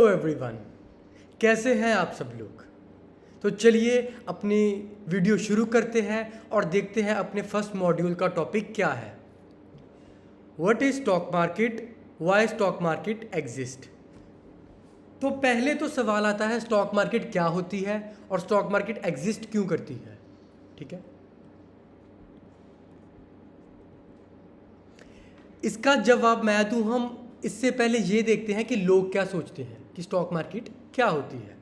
Hello everyone, कैसे हैं आप सब लोग। तो चलिए अपनी वीडियो शुरू करते हैं और देखते हैं अपने फर्स्ट मॉड्यूल का टॉपिक क्या है। What is stock market, why stock market exist. तो पहले तो सवाल आता है स्टॉक मार्केट क्या होती है और स्टॉक मार्केट एग्जिस्ट क्यों करती है। ठीक है, इसका जवाब मैं दूं। हम इससे पहले ये देखते हैं कि लोग क्या सोचते हैं कि स्टॉक मार्केट क्या होती है।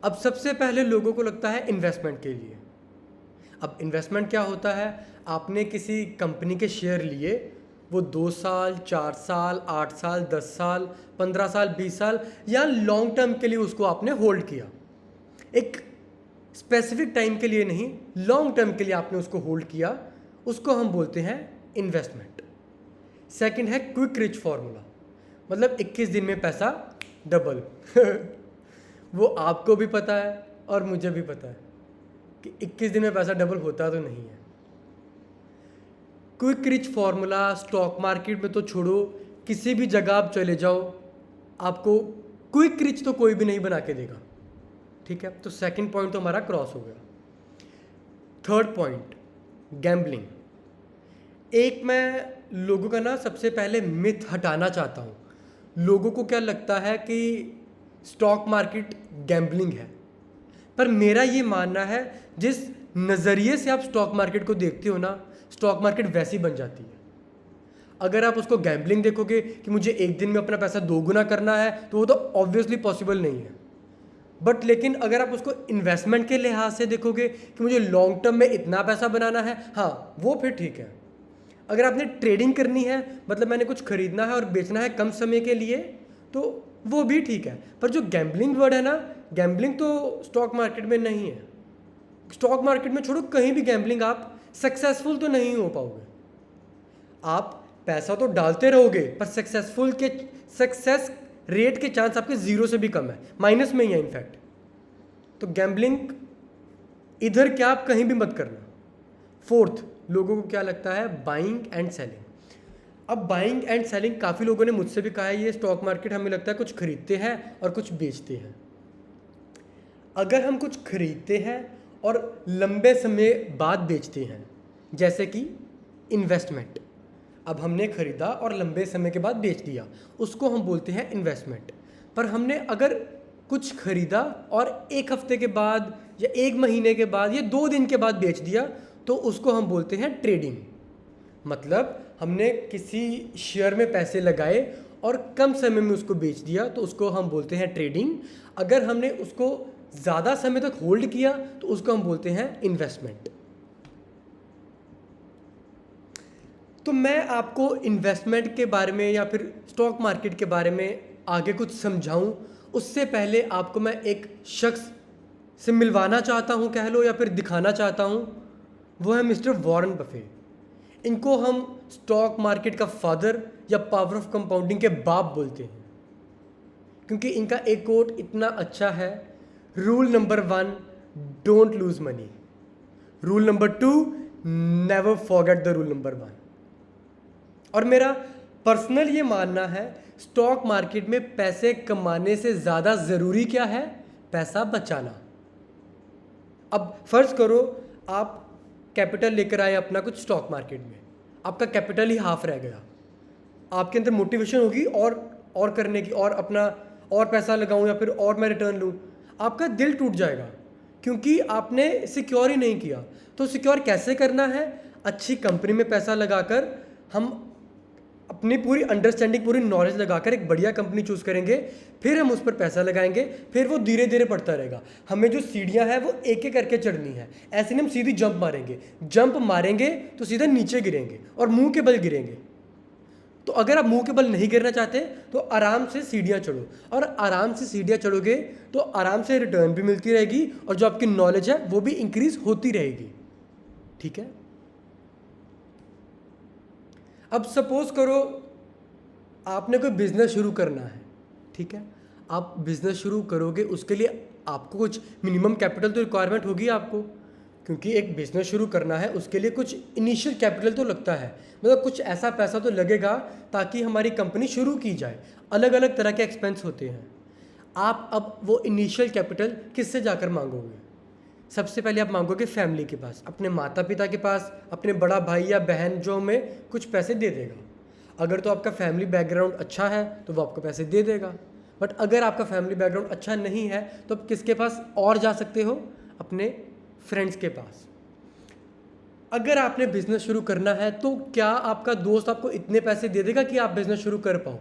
अब सबसे पहले लोगों को लगता है इन्वेस्टमेंट के लिए। अब इन्वेस्टमेंट क्या होता है, आपने किसी कंपनी के शेयर लिए, वो 2 साल, 4 साल, 8 साल, 10 साल, 15 साल, 20 साल या लॉन्ग टर्म के लिए उसको आपने होल्ड किया। एक स्पेसिफिक टाइम के लिए नहीं, लॉन्ग टर्म के लिए आपने उसको होल्ड किया, उसको हम बोलते हैं इन्वेस्टमेंट। सेकंड है क्विक रिच फॉर्मूला, मतलब 21 दिन में पैसा डबल वो आपको भी पता है और मुझे भी पता है कि 21 दिन में पैसा डबल होता तो नहीं है। Quick rich formula stock market में तो छोड़ो, किसी भी जगह आप चले जाओ, आपको क्विक रिच तो कोई भी नहीं बना के देगा। ठीक है, तो सेकंड पॉइंट तो हमारा क्रॉस हो गया। Third point, gambling. एक मैं लोगों का सबसे पहले मिथ हटाना चाहता हूँ। लोगों को क्या लगता है कि स्टॉक मार्केट गैम्बलिंग है, पर मेरा ये मानना है जिस नज़रिए से आप स्टॉक मार्केट को देखते हो ना, स्टॉक मार्केट वैसी बन जाती है। अगर आप उसको गैम्बलिंग देखोगे कि मुझे एक दिन में अपना पैसा दोगुना करना है, तो वो तो ऑब्वियसली पॉसिबल नहीं है। बट लेकिन अगर आप उसको इन्वेस्टमेंट के लिहाज से देखोगे कि मुझे लॉन्ग टर्म में इतना पैसा बनाना है, हाँ वो फिर ठीक है। अगर आपने ट्रेडिंग करनी है, मतलब मैंने कुछ खरीदना है और बेचना है कम समय के लिए, तो वो भी ठीक है। पर जो गैम्बलिंग वर्ड है ना, गैम्बलिंग तो स्टॉक मार्केट में नहीं है। स्टॉक मार्केट में छोड़ो, कहीं भी गैम्बलिंग, आप सक्सेसफुल तो नहीं हो पाओगे। आप पैसा तो डालते रहोगे, पर सक्सेस रेट के चांस आपके 0 से भी कम है, माइनस में ही है इनफैक्ट। तो गैम्बलिंग इधर क्या, आप कहीं भी मत करना। फोर्थ, लोगों को क्या लगता है, बाइंग एंड सेलिंग। अब बाइंग एंड सेलिंग, काफ़ी लोगों ने मुझसे भी कहा है ये स्टॉक मार्केट हमें लगता है कुछ खरीदते हैं और कुछ बेचते हैं। अगर हम कुछ खरीदते हैं और लंबे समय बाद बेचते हैं, जैसे कि इन्वेस्टमेंट, अब हमने खरीदा और लंबे समय के बाद बेच दिया, उसको हम बोलते हैं इन्वेस्टमेंट। पर हमने अगर कुछ खरीदा और 1 हफ्ते के बाद या 1 महीने के बाद या 2 दिन के बाद बेच दिया, तो उसको हम बोलते हैं ट्रेडिंग। मतलब हमने किसी शेयर में पैसे लगाए और कम समय में उसको बेच दिया, तो उसको हम बोलते हैं ट्रेडिंग। अगर हमने उसको ज़्यादा समय तक होल्ड किया, तो उसको हम बोलते हैं इन्वेस्टमेंट। तो मैं आपको इन्वेस्टमेंट के बारे में या फिर स्टॉक मार्केट के बारे में आगे कुछ समझाऊं, उससे पहले आपको मैं एक शख्स से मिलवाना चाहता हूं, कह लो, या फिर दिखाना चाहता हूं। वो है मिस्टर वॉरेन बफेट। इनको हम स्टॉक मार्केट का फादर या पावर ऑफ कंपाउंडिंग के बाप बोलते हैं, क्योंकि इनका एक कोट इतना अच्छा है, rule number 1, don't lose money. Rule number 2, never forget the rule number 1। और मेरा पर्सनल ये मानना है, स्टॉक मार्केट में पैसे कमाने से ज़्यादा ज़रूरी क्या है, पैसा बचाना। अब फर्ज करो आप कैपिटल लेकर आए अपना कुछ स्टॉक मार्केट में, आपका कैपिटल ही हाफ रह गया। आपके अंदर मोटिवेशन होगी और करने की, और अपना और पैसा लगाऊं या फिर और मैं रिटर्न लूं, आपका दिल टूट जाएगा, क्योंकि आपने सिक्योर ही नहीं किया। तो सिक्योर कैसे करना है, अच्छी कंपनी में पैसा लगाकर, हम अपनी पूरी अंडरस्टैंडिंग, पूरी नॉलेज लगाकर एक बढ़िया कंपनी चूज़ करेंगे, फिर हम उस पर पैसा लगाएंगे, फिर वो धीरे धीरे बढ़ता रहेगा। हमें जो सीढ़ियाँ हैं वो एक एक करके चढ़नी है। ऐसे नहीं हम सीधी जंप मारेंगे तो सीधा नीचे गिरेंगे और मुंह के बल गिरेंगे। तो अगर आप मुंह के बल नहीं गिरना चाहते, तो आराम से सीढ़ियाँ चढ़ो, और आराम से सीढ़ियाँ चढ़ोगे तो आराम से रिटर्न भी मिलती रहेगी और जो आपकी नॉलेज है वो भी इंक्रीज होती रहेगी। ठीक है, अब सपोज करो आपने कोई बिजनेस शुरू करना है। ठीक है, आप बिजनेस शुरू करोगे, उसके लिए आपको कुछ मिनिमम कैपिटल तो रिक्वायरमेंट होगी आपको, क्योंकि एक बिजनेस शुरू करना है उसके लिए कुछ इनिशियल कैपिटल तो लगता है, मतलब कुछ ऐसा पैसा तो लगेगा ताकि हमारी कंपनी शुरू की जाए। अलग अलग तरह के एक्सपेंस होते हैं, आप अब वो इनिशियल कैपिटल किससे जाकर मांगोगे? सबसे पहले आप मांगोगे फैमिली के पास, अपने माता पिता के पास, अपने बड़ा भाई या बहन जो हमें कुछ पैसे दे देगा। अगर तो आपका फैमिली बैकग्राउंड अच्छा है तो वो आपको पैसे दे देगा, बट अगर आपका फैमिली बैकग्राउंड अच्छा नहीं है तो आप किसके पास और जा सकते हो? अपने फ्रेंड्स के पास। अगर आपने बिजनेस शुरू करना है तो क्या आपका दोस्त आपको इतने पैसे दे देगा कि आप बिजनेस शुरू कर पाओ?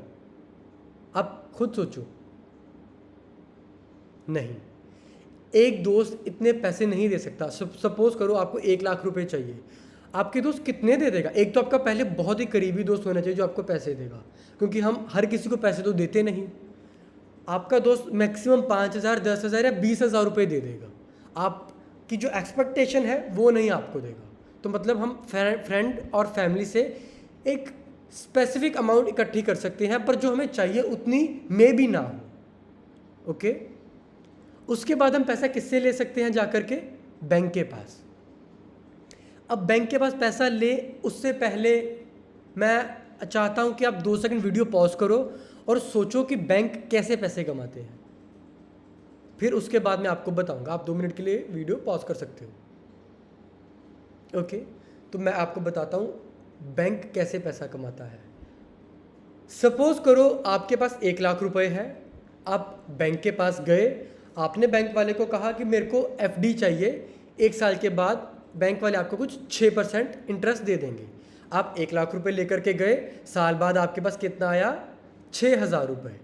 आप खुद सोचो, नहीं। एक दोस्त इतने पैसे नहीं दे सकता। सपोज करो आपको 1 लाख रुपए चाहिए, आपके दोस्त कितने दे देगा? एक तो आपका पहले बहुत ही करीबी दोस्त होना चाहिए जो आपको पैसे देगा, क्योंकि हम हर किसी को पैसे तो देते नहीं। आपका दोस्त मैक्सिमम 5,000, 10,000 या 20,000 रुपये दे देगा। आपकी जो एक्सपेक्टेशन है वो नहीं आपको देगा। तो मतलब हम फ्रेंड और फैमिली से एक स्पेसिफिक अमाउंट इकट्ठी कर सकते हैं, पर जो हमें चाहिए उतनी में भी ना हो। ओके, उसके बाद हम पैसा किससे ले सकते हैं? जाकर के बैंक के पास। अब बैंक के पास पैसा ले उससे पहले मैं चाहता हूं कि आप 2 सेकंड वीडियो पॉज करो और सोचो कि बैंक कैसे पैसे कमाते हैं। फिर उसके बाद मैं आपको बताऊंगा। आप 2 मिनट के लिए वीडियो पॉज कर सकते हो। ओके, तो मैं आपको बताता हूं बैंक कैसे पैसा कमाता है। सपोज करो आपके पास 1 लाख रुपए है, आप बैंक के पास गए, आपने बैंक वाले को कहा कि मेरे को एफडी चाहिए, 1 साल के बाद बैंक वाले आपको कुछ 6% इंटरेस्ट दे देंगे। आप 1 लाख रुपए लेकर के गए, साल बाद आपके पास कितना आया? 6,000 रुपये।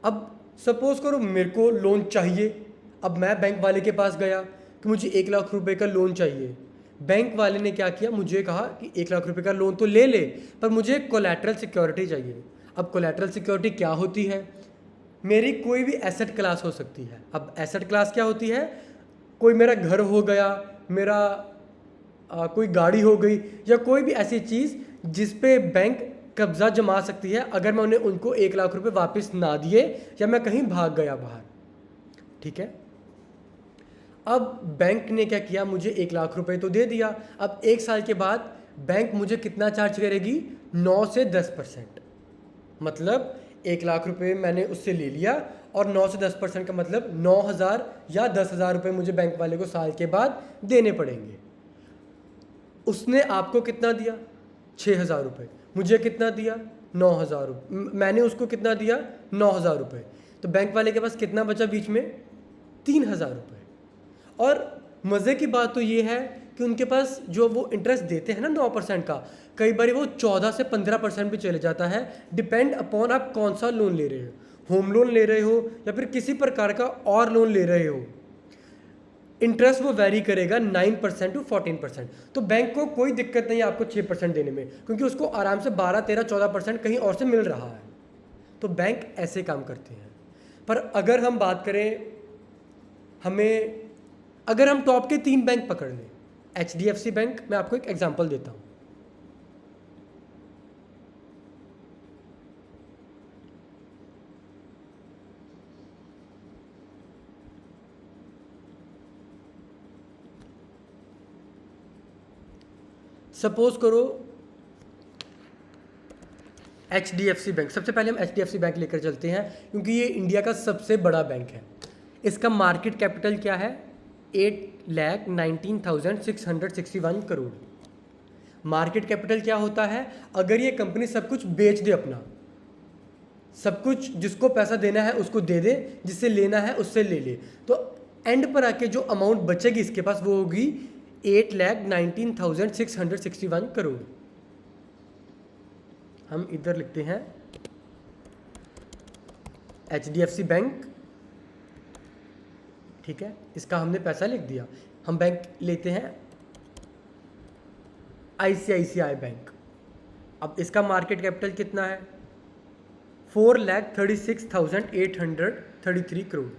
अब सपोज करो मेरे को लोन चाहिए, अब मैं बैंक वाले के पास गया कि मुझे 1 लाख रुपए का लोन चाहिए। बैंक वाले ने क्या किया? मुझे कहा कि 1 लाख रुपए का लोन तो ले ले, पर मुझे कोलैटरल सिक्योरिटी चाहिए। अब कोलैटरल सिक्योरिटी क्या होती है? मेरी कोई भी एसेट क्लास हो सकती है। अब एसेट क्लास क्या होती है? कोई मेरा घर हो गया, मेरा कोई गाड़ी हो गई, या कोई भी ऐसी चीज़ जिस पे बैंक कब्जा जमा सकती है अगर मैं उन्हें उनको 1 लाख रुपए वापस ना दिए या मैं कहीं भाग गया बाहर। ठीक है, अब बैंक ने क्या किया? मुझे 1 लाख रुपए तो दे दिया। अब 1 साल के बाद बैंक मुझे कितना चार्ज करेगी? 9 से 10%। मतलब 1 लाख रुपए मैंने उससे ले लिया और 9 से 10% का मतलब 9,000 या 10,000 रुपये मुझे बैंक वाले को साल के बाद देने पड़ेंगे। उसने आपको कितना दिया? 6,000 रुपये। मुझे कितना दिया? 9,000 रुपये। मैंने उसको कितना दिया? 9,000 रुपये। तो बैंक वाले के पास कितना बचा बीच में? 3,000 रुपये। और मज़े की बात तो ये है कि उनके पास जो वो इंटरेस्ट देते हैं ना 9% का, कई बार वो 14 से 15% भी चले जाता है। डिपेंड अपॉन आप कौन सा लोन ले रहे हो, होम लोन ले रहे हो या फिर किसी प्रकार का और लोन ले रहे हो। इंटरेस्ट वो वेरी करेगा 9% टू 14%। तो बैंक को कोई दिक्कत नहीं है आपको 6% देने में, क्योंकि उसको आराम से 12, 13, 14% कहीं और से मिल रहा है। तो बैंक ऐसे काम करते हैं। पर अगर हम बात करें, अगर हम टॉप के 3 बैंक पकड़ लें, HDFC बैंक, मैं आपको एक एग्जांपल देता हूं। सपोज करो HDFC बैंक, सबसे पहले हम HDFC बैंक लेकर चलते हैं क्योंकि ये इंडिया का सबसे बड़ा बैंक है। इसका मार्केट कैपिटल क्या है? 8,19,661 करोड़। मार्केट कैपिटल क्या होता है? अगर ये कंपनी सब कुछ बेच दे, अपना सब कुछ, जिसको पैसा देना है उसको दे दे, जिससे लेना है उससे ले ले, तो एंड पर आके जो अमाउंट बचेगी इसके पास वो होगी 8,19,661 करोड़। हम इधर लिखते हैं HDFC बैंक। ठीक है, इसका हमने पैसा लिख दिया। हम बैंक लेते हैं ICICI बैंक। अब इसका मार्केट कैपिटल कितना है? 4,36,833 करोड़।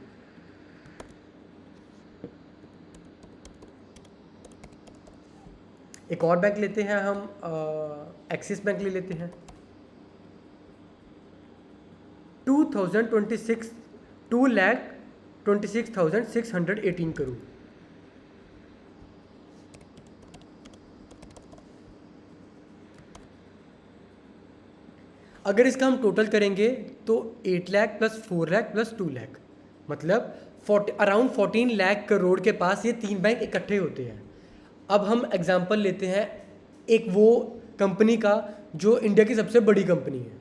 एक और बैंक लेते हैं हम, एक्सिस बैंक ले लेते हैं। 2,26,618 करोड़। अगर इसका हम टोटल करेंगे तो 8 लाख प्लस 4 लाख प्लस 2 लाख, मतलब अराउंड 14 लाख करोड़ के पास ये 3 बैंक इकट्ठे होते हैं। अब हम एग्जांपल लेते हैं एक वो कंपनी का जो इंडिया की सबसे बड़ी कंपनी है।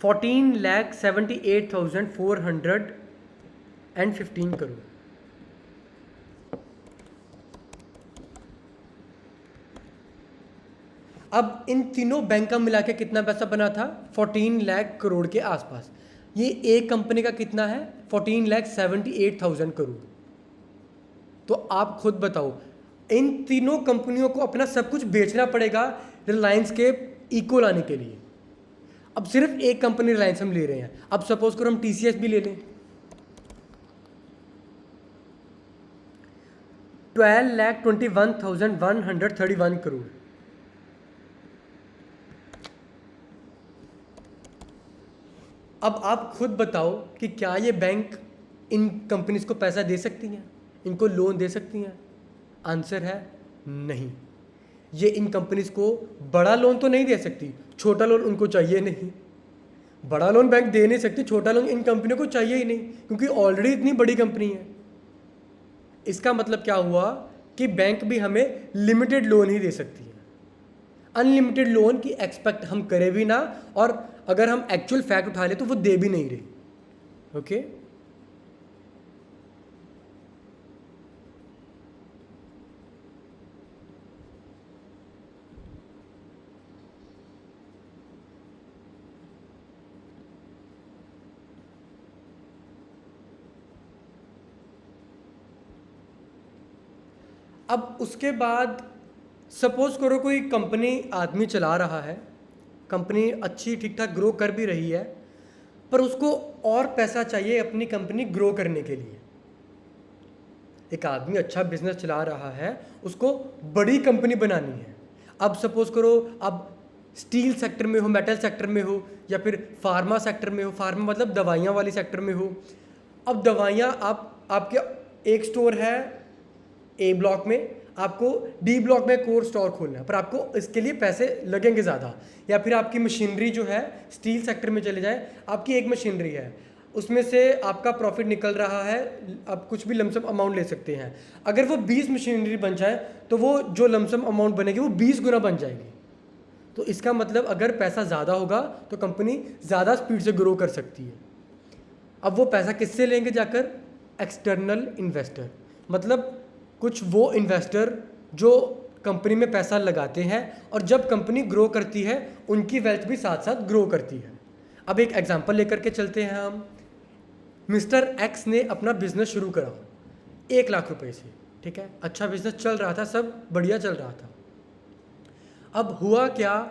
$14,78,415 करोड़। अब इन तीनों बैंक का मिला के कितना पैसा बना था? 14 लाख करोड़ के आसपास। ये एक कंपनी का कितना है? 14,78,000 करोड़। तो आप खुद बताओ, इन तीनों कंपनियों को अपना सब कुछ बेचना पड़ेगा रिलायंस के इको लाने के लिए। अब सिर्फ एक कंपनी रिलायंस हम ले रहे हैं। अब सपोज करो हम टीसीएस भी ले लें, 12,21,131 करोड़। अब आप खुद बताओ कि क्या ये बैंक इन कंपनीज को पैसा दे सकती हैं, इनको लोन दे सकती हैं? आंसर है नहीं। ये इन कंपनीज को बड़ा लोन तो नहीं दे सकती, छोटा लोन उनको चाहिए नहीं। बड़ा लोन बैंक दे नहीं सकती, छोटा लोन इन कंपनियों को चाहिए ही नहीं, क्योंकि ऑलरेडी इतनी बड़ी कंपनी है। इसका मतलब क्या हुआ कि बैंक भी हमें लिमिटेड लोन ही दे सकती है। अनलिमिटेड लोन की एक्सपेक्ट हम करें भी ना, और अगर हम एक्चुअल फैक्ट उठा ले तो वो दे भी नहीं रही। ओके, अब उसके बाद सपोज करो कोई कंपनी आदमी चला रहा है, कंपनी अच्छी ठीक ठाक ग्रो कर भी रही है, पर उसको और पैसा चाहिए अपनी कंपनी ग्रो करने के लिए। एक आदमी अच्छा बिजनेस चला रहा है, उसको बड़ी कंपनी बनानी है। अब सपोज करो अब स्टील सेक्टर में हो, मेटल सेक्टर में हो, या फिर फार्मा सेक्टर में हो। फार्मा मतलब दवाइयाँ वाली सेक्टर में हो। अब दवाइयाँ आपके एक स्टोर है ए ब्लॉक में, आपको डी ब्लॉक में कोर स्टोर खोलना है, पर आपको इसके लिए पैसे लगेंगे ज़्यादा। या फिर आपकी मशीनरी जो है स्टील सेक्टर में चले जाए, आपकी एक मशीनरी है, उसमें से आपका प्रॉफिट निकल रहा है, आप कुछ भी लमसम अमाउंट ले सकते हैं। अगर वो 20 मशीनरी बन जाए तो वो जो लमसम अमाउंट बनेगी वो 20 गुना बन जाएगी। तो इसका मतलब अगर पैसा ज़्यादा होगा तो कंपनी ज़्यादा स्पीड से ग्रो कर सकती है। अब वो पैसा किससे लेंगे जाकर? एक्सटर्नल इन्वेस्टर, मतलब कुछ वो इन्वेस्टर जो कंपनी में पैसा लगाते हैं, और जब कंपनी ग्रो करती है उनकी वेल्थ भी साथ साथ ग्रो करती है। अब एक एग्जांपल लेकर के चलते हैं हम। मिस्टर एक्स ने अपना बिजनेस शुरू करा 1 लाख रुपए से, ठीक है, अच्छा बिजनेस चल रहा था, सब बढ़िया चल रहा था। अब हुआ क्या,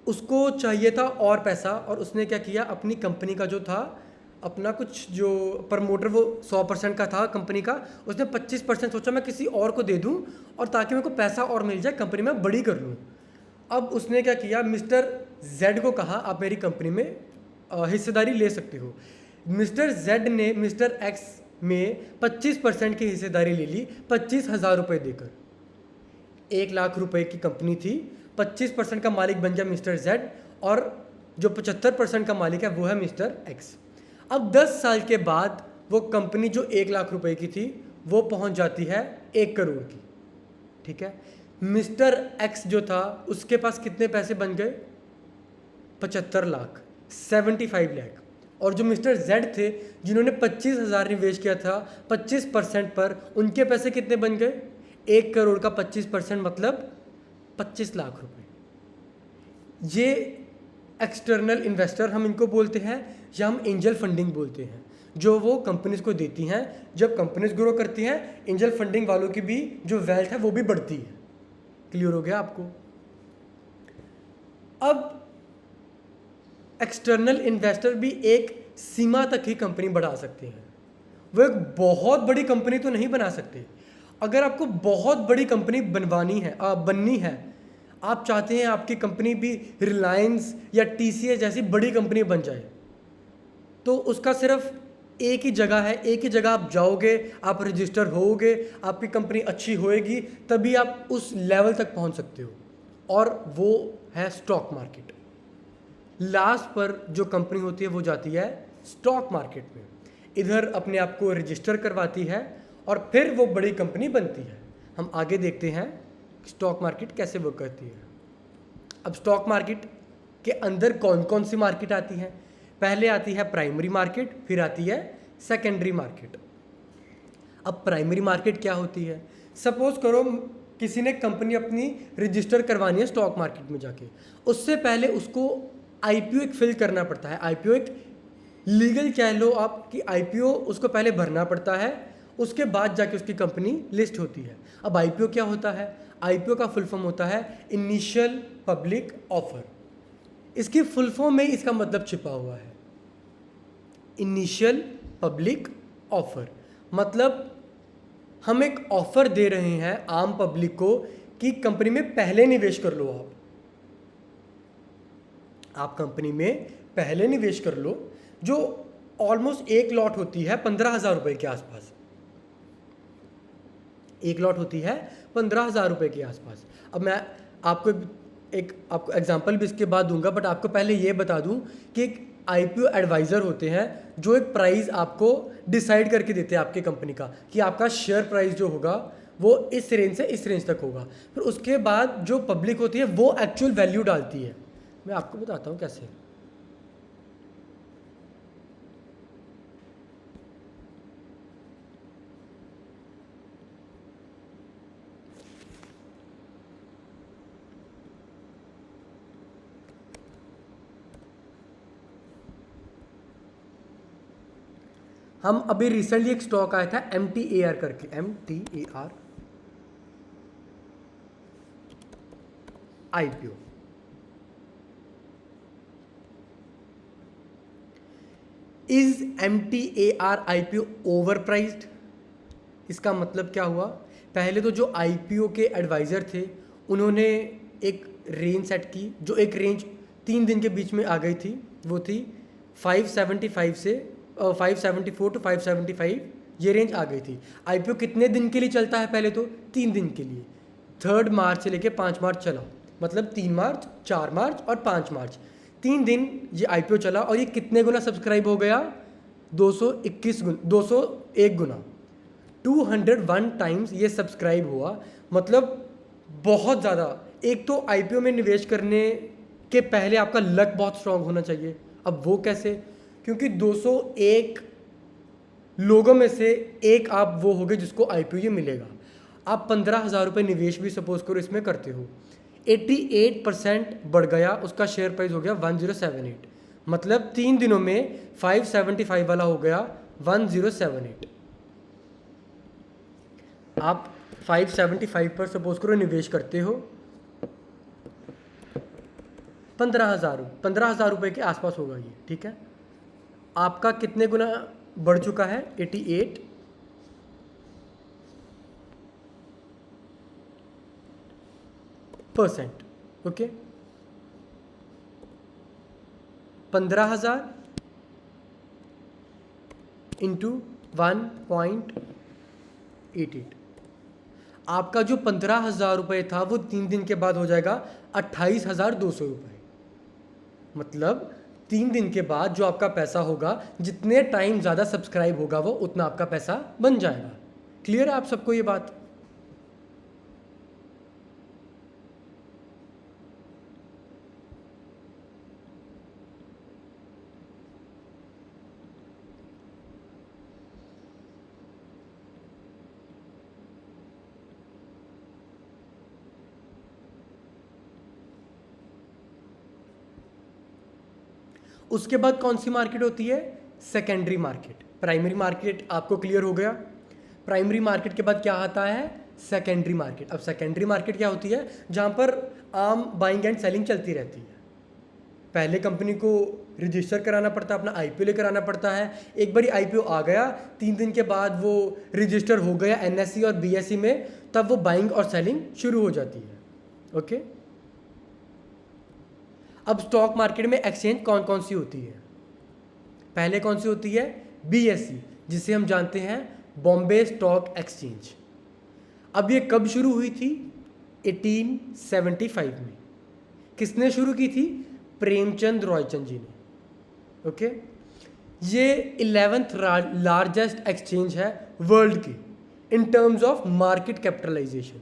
उसको चाहिए था और पैसा, और उसने क्या किया, अपनी कंपनी का जो था अपना कुछ जो प्रमोटर वो 100% का था कंपनी का, उसने 25% सोचा मैं किसी और को दे दूं और ताकि मेरे को पैसा और मिल जाए, कंपनी में बड़ी कर लूं। अब उसने क्या किया, मिस्टर जेड को कहा आप मेरी कंपनी में हिस्सेदारी ले सकते हो। मिस्टर जेड ने मिस्टर एक्स में 25% की हिस्सेदारी ले ली 25,000 रुपये देकर। 1 लाख रुपए की कंपनी थी, 25% का मालिक बन गया मिस्टर जेड, और जो 75% का मालिक है वो है मिस्टर एक्स। अब 10 साल के बाद वो कंपनी जो 1 लाख रुपए की थी वो पहुंच जाती है 1 करोड़ की, ठीक है। मिस्टर एक्स जो था उसके पास कितने पैसे बन गए? 75 लाख, 75 लाख। और जो मिस्टर जेड थे जिन्होंने 25,000 निवेश किया था 25% पर, उनके पैसे कितने बन गए? 1 करोड़ का 25% मतलब 25 लाख रुपए। ये एक्सटर्नल इन्वेस्टर हम इनको बोलते हैं, या हम एंजल फंडिंग बोलते हैं, जो वो कंपनीज को देती हैं। जब कंपनीज ग्रो करती हैं, एंजल फंडिंग वालों की भी जो वेल्थ है वो भी बढ़ती है। क्लियर हो गया आपको? अब एक्सटर्नल इन्वेस्टर भी एक सीमा तक ही कंपनी बढ़ा सकते हैं, वो एक बहुत बड़ी कंपनी तो नहीं बना सकते। अगर आपको बहुत बड़ी कंपनी बननी है, आप चाहते हैं आपकी कंपनी भी रिलायंस या टीसीएस जैसी बड़ी कंपनी बन जाए, तो उसका सिर्फ एक ही जगह है, एक ही जगह आप जाओगे, आप रजिस्टर होगे, आपकी कंपनी अच्छी होएगी, तभी आप उस लेवल तक पहुंच सकते हो। और वो है स्टॉक मार्केट। लास्ट पर जो कंपनी होती है वो जाती है स्टॉक मार्केट में, इधर अपने आप को रजिस्टर करवाती है और फिर वो बड़ी कंपनी बनती है। हम आगे देखते हैं स्टॉक मार्केट कैसे वर्क करती है। अब स्टॉक मार्केट के अंदर कौन कौन सी मार्केट आती है? पहले आती है प्राइमरी मार्केट, फिर आती है सेकेंडरी मार्केट। अब प्राइमरी मार्केट क्या होती है? सपोज करो किसी ने कंपनी अपनी रजिस्टर करवानी है स्टॉक मार्केट में जाके, उससे पहले उसको आईपीओ एक फिल करना पड़ता है। आईपीओ एक लीगल कह लो आप कि आईपीओ उसको पहले भरना पड़ता है, उसके बाद जाके उसकी कंपनी लिस्ट होती है। अब आईपीओ क्या होता है? आईपीओ का फुल फॉर्म होता है इनिशियल पब्लिक ऑफर। इसकी फुल फॉर्म में इसका मतलब छिपा हुआ है। इनिशियल पब्लिक ऑफर मतलब हम एक ऑफर दे रहे हैं आम पब्लिक को कि कंपनी में पहले निवेश कर लो। आप कंपनी में पहले निवेश कर लो, जो ऑलमोस्ट एक लॉट होती है 15,000 रुपये के आसपास। एक लॉट होती है 15,000 रुपये के आसपास। अब मैं आपको एग्जांपल भी इसके बाद दूंगा, बट आपको पहले ये बता दूं कि एक आईपीओ एडवाइज़र होते हैं जो एक प्राइस आपको डिसाइड करके देते हैं आपकी कंपनी का, कि आपका शेयर प्राइस जो होगा वो इस रेंज से इस रेंज तक होगा। फिर उसके बाद जो पब्लिक होती है वो एक्चुअल वैल्यू डालती है। मैं आपको बताता हूँ कैसे। हम अभी रिसेंटली एक स्टॉक आया था MTAR करके, MTAR IPO. Is MTAR IPO over prized? इसका मतलब क्या हुआ? पहले तो जो आईपीओ के एडवाइज़र थे उन्होंने एक रेंज सेट की, जो एक रेंज 3 दिन के बीच में आ गई थी। वो थी 574 to 575, ये रेंज आ गई थी। आईपीओ कितने दिन के लिए चलता है? पहले तो 3 दिन के लिए। 3 मार्च से लेके 5 मार्च चला, मतलब 3 मार्च, 4 मार्च और 5 मार्च, 3 दिन ये आईपीओ चला। और ये कितने गुना सब्सक्राइब हो गया? 201 गुना, 201 टाइम्स ये सब्सक्राइब हुआ। मतलब बहुत ज़्यादा। एक तो आईपीओ में निवेश करने के पहले आपका लक बहुत स्ट्रांग होना चाहिए। अब वो कैसे? क्योंकि 201 लोगों में से एक आप वो होगे जिसको आईपीओ ये मिलेगा। आप 15,000 रुपये निवेश भी सपोज करो इसमें करते हो, 88% बढ़ गया, उसका शेयर प्राइस हो गया 1078। मतलब 3 दिनों में 575 वाला हो गया 1078। आप 575 पर सपोज करो निवेश करते हो, 15,000 रुपये के आसपास होगा ये, ठीक है। आपका कितने गुना बढ़ चुका है? 88%। Okay, 15,000 into 1.88। आपका जो 15,000 रुपये था वो 3 दिन के बाद हो जाएगा 28,200 रुपये। मतलब 3 दिन के बाद जो आपका पैसा होगा, जितने टाइम ज़्यादा सब्सक्राइब होगा वो उतना आपका पैसा बन जाएगा। क्लियर है आप सबको ये बात? उसके बाद कौन सी मार्केट होती है? Secondary market. प्राइमरी मार्केट आपको क्लियर हो गया। प्राइमरी मार्केट के बाद क्या आता है? Secondary market. अब सेकेंडरी मार्केट क्या होती है? जहाँ पर आम बाइंग एंड सेलिंग चलती रहती है। पहले कंपनी को रजिस्टर कराना पड़ता है, अपना आईपीओ लेकर आना पड़ता है। एक बार आईपीओ आ गया, 3 दिन के बाद वो रजिस्टर हो गया NSE और BSE में, तब वो बाइंग और सेलिंग शुरू हो जाती है। ओके, अब स्टॉक मार्केट में एक्सचेंज कौन कौन सी होती है? पहले कौन सी होती है? BSE, जिसे हम जानते हैं बॉम्बे स्टॉक एक्सचेंज। अब ये कब शुरू हुई थी? 1875 में। किसने शुरू की थी? प्रेमचंद रॉयचंद जी ने। ओके, ये 11th लार्जेस्ट एक्सचेंज है वर्ल्ड की in terms of market capitalisation,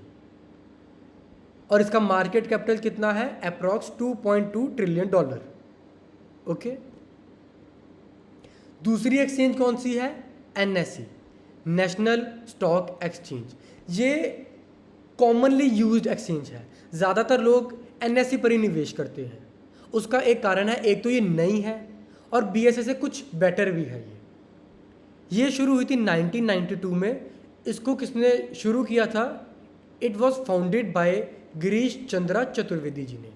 और इसका मार्केट कैपिटल कितना है? Approx $2.2 trillion. ओके, दूसरी एक्सचेंज कौन सी है? NSE, national stock exchange. ये कॉमनली यूज्ड एक्सचेंज है, ज़्यादातर लोग NSE पर ही निवेश करते हैं। उसका एक कारण है, एक तो ये नई है और BSE से कुछ बेटर भी है। ये शुरू हुई थी 1992 में। इसको किसने शुरू किया था? It was founded by Girish Chandra Chaturvedi ji ने।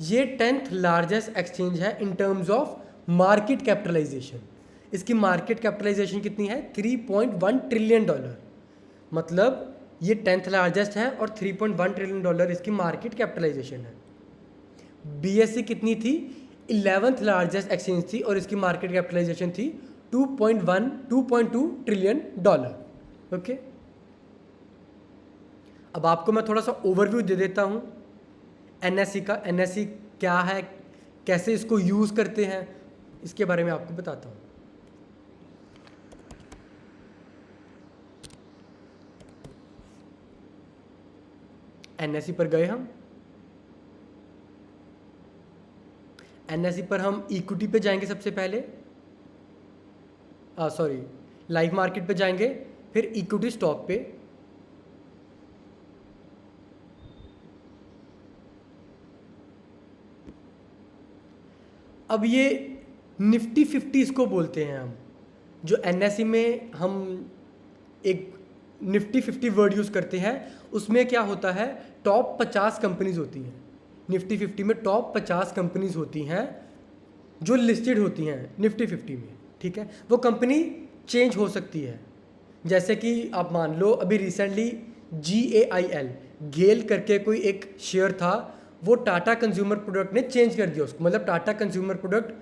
ये 10th लार्जेस्ट एक्सचेंज है in terms of market capitalization. इसकी मार्केट कैपिटलाइजेशन कितनी है? $3.1 ट्रिलियन। मतलब ये 10th लार्जेस्ट है और $3.1 ट्रिलियन इसकी मार्केट कैपिटलाइजेशन है। BSE कितनी थी? 11th लार्जेस्ट एक्सचेंज थी और इसकी मार्केट कैपिटलाइजेशन थी $2.2 ट्रिलियन। ओके, अब आपको मैं थोड़ा सा ओवरव्यू दे देता हूँ NSE का। NSE क्या है, कैसे इसको यूज़ करते हैं, इसके बारे में आपको बताता हूँ। NSE पर गए हम। NSE पर हम इक्विटी पे जाएंगे सबसे पहले, लाइव मार्केट पे जाएंगे, फिर इक्विटी स्टॉक पे, अब ये निफ्टी 50 इसको बोलते हैं हम। जो NSE में हम एक निफ्टी 50 वर्ड यूज़ करते हैं, उसमें क्या होता है? टॉप 50 कंपनीज होती हैं। निफ्टी 50 में टॉप 50 कंपनीज होती हैं जो लिस्टेड होती हैं निफ्टी 50 में। ठीक है, वो कंपनी चेंज हो सकती है। जैसे कि आप मान लो अभी रिसेंटली GAIL, गेल करके कोई एक शेयर था, वो टाटा कंज्यूमर प्रोडक्ट ने चेंज कर दिया उसको। मतलब टाटा कंज्यूमर प्रोडक्ट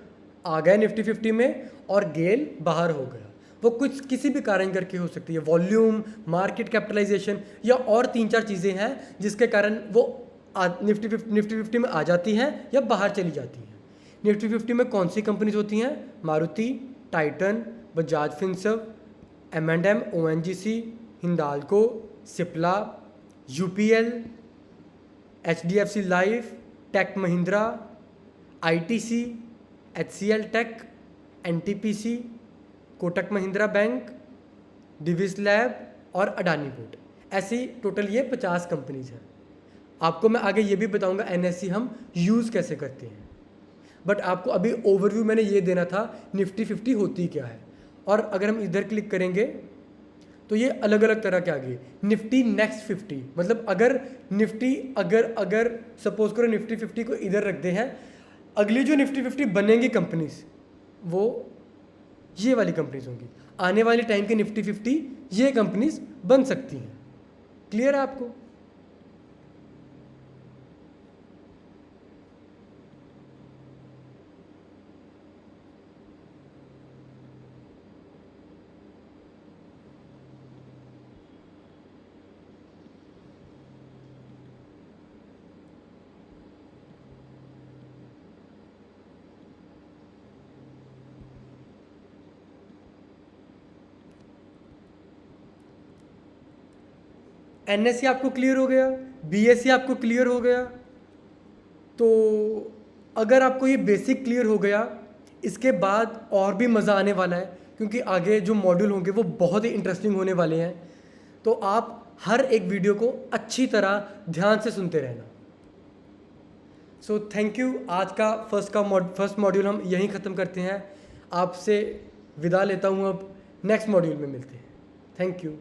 आ गया निफ्टी 50 में और गेल बाहर हो गया। वो कुछ किसी भी कारण करके हो सकती है, वॉल्यूम, मार्केट कैपिटलाइजेशन या और 3-4 चीज़ें हैं जिसके कारण वो निफ्टी 50 में आ जाती हैं या बाहर चली जाती हैं। निफ्टी 50 में कौन सी कंपनीज होती हैं? Maruti, Titan, Bajaj Finserv, M&M, ONGC, Hindalco, Cipla, UPL, HDFC life, tech Mahindra, ITC, HCL tech, NTPC, Kotak Mahindra bank, Divi's lab और अडानी पोर्ट। ऐसी टोटल ये 50 कंपनीज हैं। आपको मैं आगे ये भी बताऊंगा NSE हम यूज़ कैसे करते हैं, बट आपको अभी ओवरव्यू मैंने ये देना था निफ्टी 50 होती क्या है। और अगर हम इधर क्लिक करेंगे तो ये अलग अलग तरह के आ गए। निफ्टी नेक्स्ट 50, मतलब अगर निफ्टी अगर सपोज करो निफ्टी 50 को इधर रखते हैं, अगली जो निफ्टी 50 बनेंगी कंपनीज वो ये वाली कंपनीज होंगी। आने वाले टाइम के निफ्टी 50 ये कंपनीज बन सकती हैं। क्लियर है आपको? NSE आपको क्लियर हो गया, BSE आपको क्लियर हो गया। तो अगर आपको ये बेसिक क्लियर हो गया, इसके बाद और भी मज़ा आने वाला है क्योंकि आगे जो मॉड्यूल होंगे वो बहुत ही इंटरेस्टिंग होने वाले हैं। तो आप हर एक वीडियो को अच्छी तरह ध्यान से सुनते रहना। So thank you. आज का फर्स्ट मॉड्यूल हम यहीं ख़त्म करते हैं। आपसे विदा लेता हूँ, अब नेक्स्ट मॉड्यूल में मिलते हैं। Thank you.